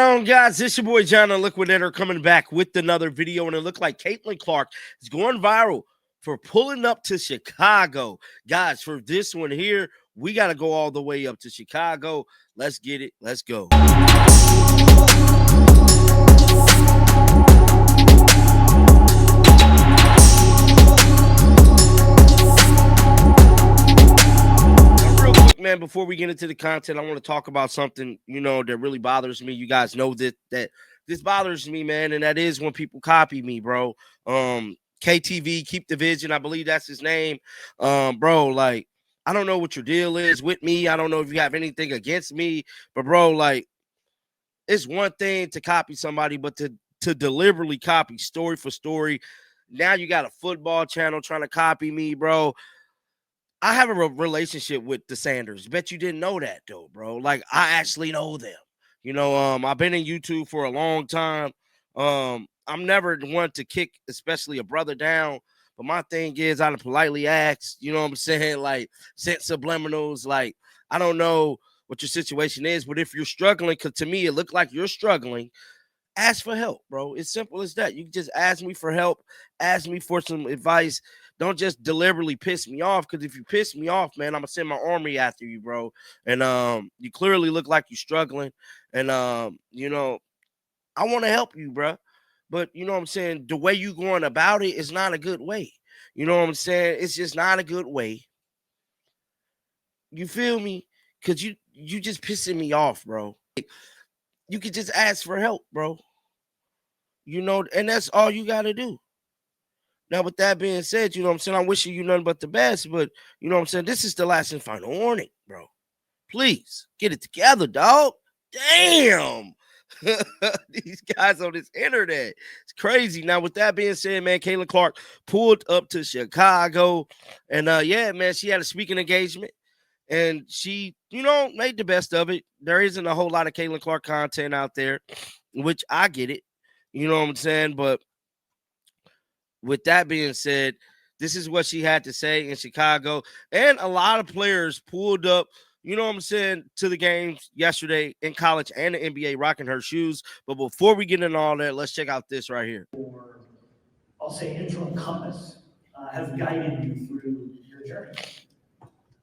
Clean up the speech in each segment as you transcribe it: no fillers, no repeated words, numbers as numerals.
Guys, this your boy John the Liquidator coming back with another video, and it looked like Caitlyn Clark is going viral for pulling up to Chicago. Guys, for this one here, we got to go all the way up to Chicago. Let's get it. Let's go. Man, before we get into the content, I want to talk about something, that really bothers me. You guys know that this bothers me, man, and that is when people copy me, bro. KTV, Keep the Vision, I believe that's his name. Bro, like, I don't know what your deal is with me. I don't know if you have anything against me, but bro, like, it's one thing to copy somebody, but to deliberately copy story for story. Now you got a football channel trying to copy me, bro. I have a relationship with the Sanders. Bet you didn't know that, though, bro. Like, I actually know them. I've been in YouTube for a long time. I'm never one to kick, especially a brother down. But my thing is, I politely ask, you know what I'm saying? Like, sent subliminals. Like, I don't know what your situation is, but if you're struggling, because to me, it looked like you're struggling, ask for help, bro. It's simple as that. You can just ask me for help, ask me for some advice. Don't just deliberately piss me off, because if you piss me off, man, I'm gonna send my army after you, bro. And you clearly look like you're struggling, and I want to help you, bro. But you know what I'm saying, the way you going about it is not a good way. You know what I'm saying? It's just not a good way. You feel me? Because you just pissing me off, bro. You could just ask for help, bro. And that's all you got to do. Now, with that being said, you know what I'm saying, I'm wishing you nothing but the best, but you know what I'm saying, this is the last and final warning, bro. Please, get it together, dog. Damn. These guys on this internet. It's crazy. Now, with that being said, man, Caitlyn Clark pulled up to Chicago, and yeah, man, she had a speaking engagement. And she, made the best of it. There isn't a whole lot of Caitlyn Clark content out there, which I get it. You know what I'm saying? But with that being said, this is what she had to say in Chicago. And a lot of players pulled up, you know what I'm saying, to the games yesterday in college and the NBA rocking her shoes. But before we get into all that, let's check out this right here. Or I'll say interim compass have guided you through your journey?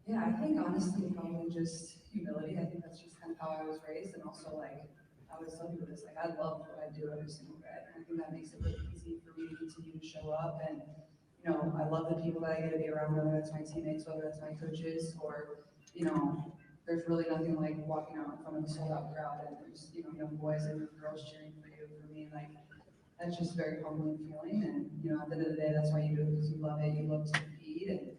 Yeah, I think honestly, probably just humility. I think that's just kind of how I was raised, and also like I always tell people this, like I love what I do every single day, and I think that makes it really easy for me to continue to show up. And I love the people that I get to be around, whether that's my teammates, whether that's my coaches, or there's really nothing like walking out in front of a sold out crowd and there's young boys and girls cheering for you. For me, like that's just a very humbling feeling. And at the end of the day, that's why you do it, because you love it, you love to compete, and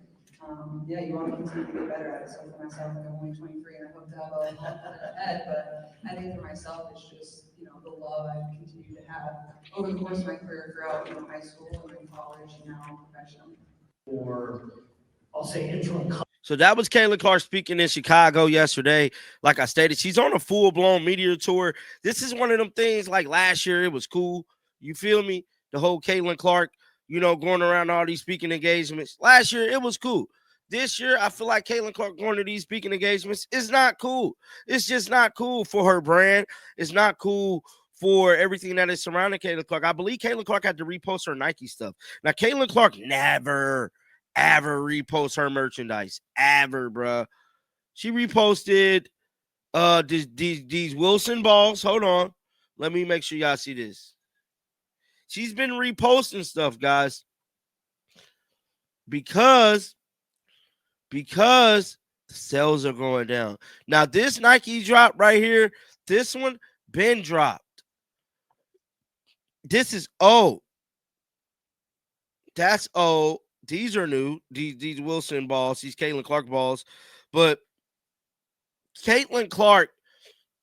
yeah, you want to continue to get better at it. So for myself, like I'm only 23 and I hope to have a lot ahead, but I think for myself, it's just, the love I've continued to have over the course of my career throughout, high school and then college and now professionally. Or I'll say interim. So that was Caitlyn Clark speaking in Chicago yesterday. Like I stated, she's on a full-blown media tour. This is one of them things like last year, it was cool. You feel me? The whole Caitlyn Clark, going around all these speaking engagements. Last year, it was cool. This year, I feel like Caitlyn Clark going to these speaking engagements is not cool. It's just not cool for her brand. It's not cool for everything that is surrounding Caitlyn Clark. I believe Caitlyn Clark had to repost her Nike stuff. Now, Caitlyn Clark never, ever reposts her merchandise. Ever, bruh. She reposted these Wilson balls. Hold on. Let me make sure y'all see this. She's been reposting stuff, guys, because the sales are going down. Now, this Nike drop right here, this one been dropped. This is old. That's old. These are new. These Wilson balls, these Caitlyn Clark balls. But Caitlyn Clark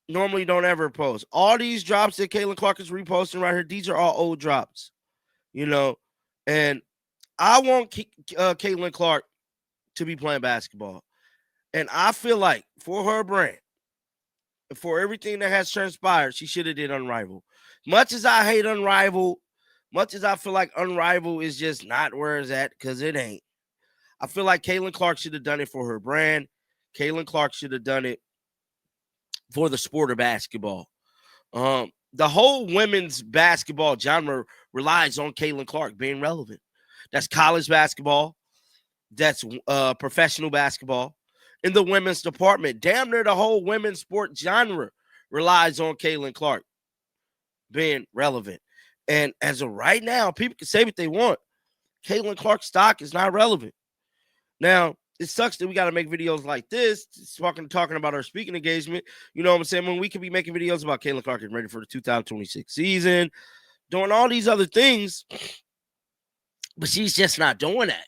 normally don't ever post. All these drops that Caitlyn Clark is reposting right here, these are all old drops. And I want Caitlyn Clark to be playing basketball. And I feel like for her brand, for everything that has transpired, she should have did Unrivaled. Much as I hate Unrivaled, much as I feel like Unrivaled is just not where it's at, because it ain't. I feel like Caitlyn Clark should have done it for her brand. Caitlyn Clark should have done it for the sport of basketball. The whole women's basketball genre relies on Caitlyn Clark being relevant. That's college basketball. That's professional basketball. In the women's department, damn near the whole women's sport genre relies on Caitlyn Clark being relevant. And as of right now, people can say what they want. Caitlyn Clark's stock is not relevant. Now, it sucks that we got to make videos like this, talking about our speaking engagement. You know what I'm saying? When we could be making videos about Caitlyn Clark getting ready for the 2026 season, doing all these other things, but she's just not doing that.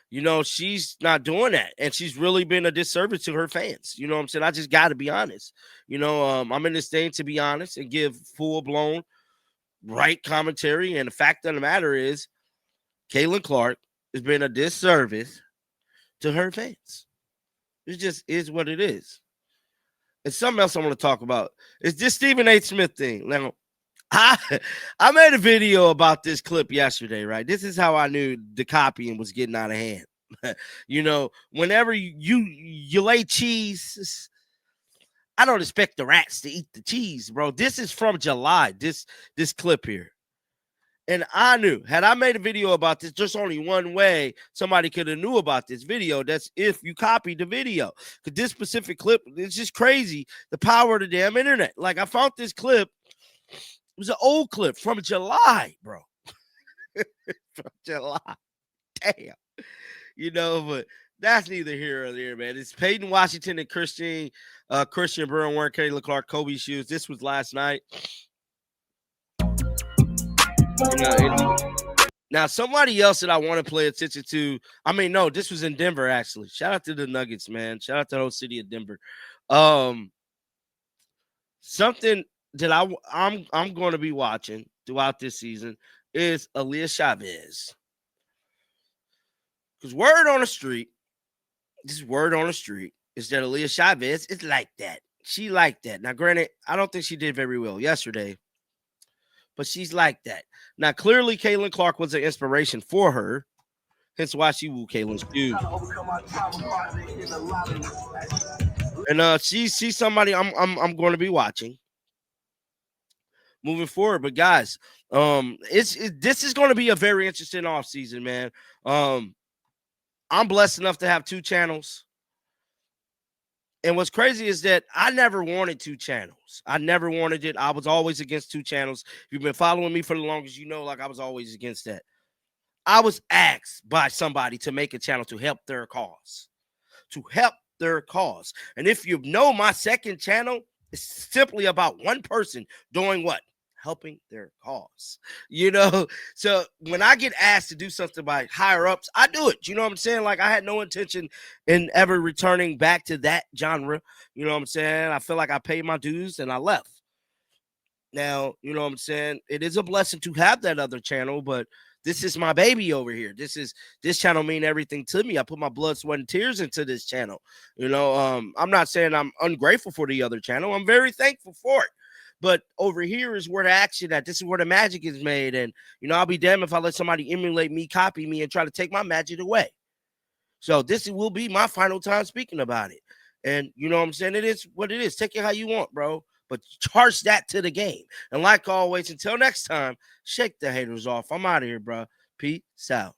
You know, she's not doing that. And she's really been a disservice to her fans. You know what I'm saying? I just got to be honest. You know, I'm in this thing to be honest and give full-blown right commentary. And the fact of the matter is, Caitlyn Clark has been a disservice to her fans. It just is what it is. And something else I want to talk about is this Stephen A. Smith thing. Now, I made a video about this clip yesterday, right? This is how I knew the copying was getting out of hand. You know, whenever you lay cheese, I don't expect the rats to eat the cheese, bro. This is from July, this clip here. And I knew, had I made a video about this, there's only one way somebody could have knew about this video. That's if you copied the video. Because this specific clip, it's just crazy, the power of the damn internet. Like, I found this clip. It was an old clip from July, bro. From July. Damn. You know, but that's neither here or there, man. It's Peyton Washington and Christian Brown wearing Caitlyn Clark Kobe shoes. This was last night. Now, somebody else that I want to pay attention to, I mean, no, this was in Denver, actually. Shout out to the Nuggets, man. Shout out to the whole city of Denver. Something that I'm going to be watching throughout this season is Aaliyah Chavez. Because word on the street is that Aaliyah Chavez is like that. She like that. Now, granted, I don't think she did very well yesterday, but she's like that. Now, clearly, Caitlyn Clark was an inspiration for her, hence why she woo Caitlyn's shoes. And she's somebody I'm going to be watching moving forward. But guys, this is going to be a very interesting offseason, man. I'm blessed enough to have 2 channels. And what's crazy is that I never wanted 2 channels. I never wanted it. I was always against 2 channels. If you've been following me for the longest, you know, like I was always against that. I was asked by somebody to make a channel to help their cause. And if you know, my second channel is simply about one person doing what? Helping their cause, you know. So when I get asked to do something by higher ups, I do it. You know what I'm saying? Like, I had no intention in ever returning back to that genre. You know what I'm saying? I feel like I paid my dues and I left. Now, you know what I'm saying? It is a blessing to have that other channel, but this is my baby over here. This channel mean everything to me. I put my blood, sweat, and tears into this channel. You know, I'm not saying I'm ungrateful for the other channel. I'm very thankful for it. But over here is where the action at. This is where the magic is made. And, you know, I'll be damned if I let somebody emulate me, copy me, and try to take my magic away. So this will be my final time speaking about it. And, you know what I'm saying? It is what it is. Take it how you want, bro. But charge that to the game. And like always, until next time, shake the haters off. I'm out of here, bro. Peace out.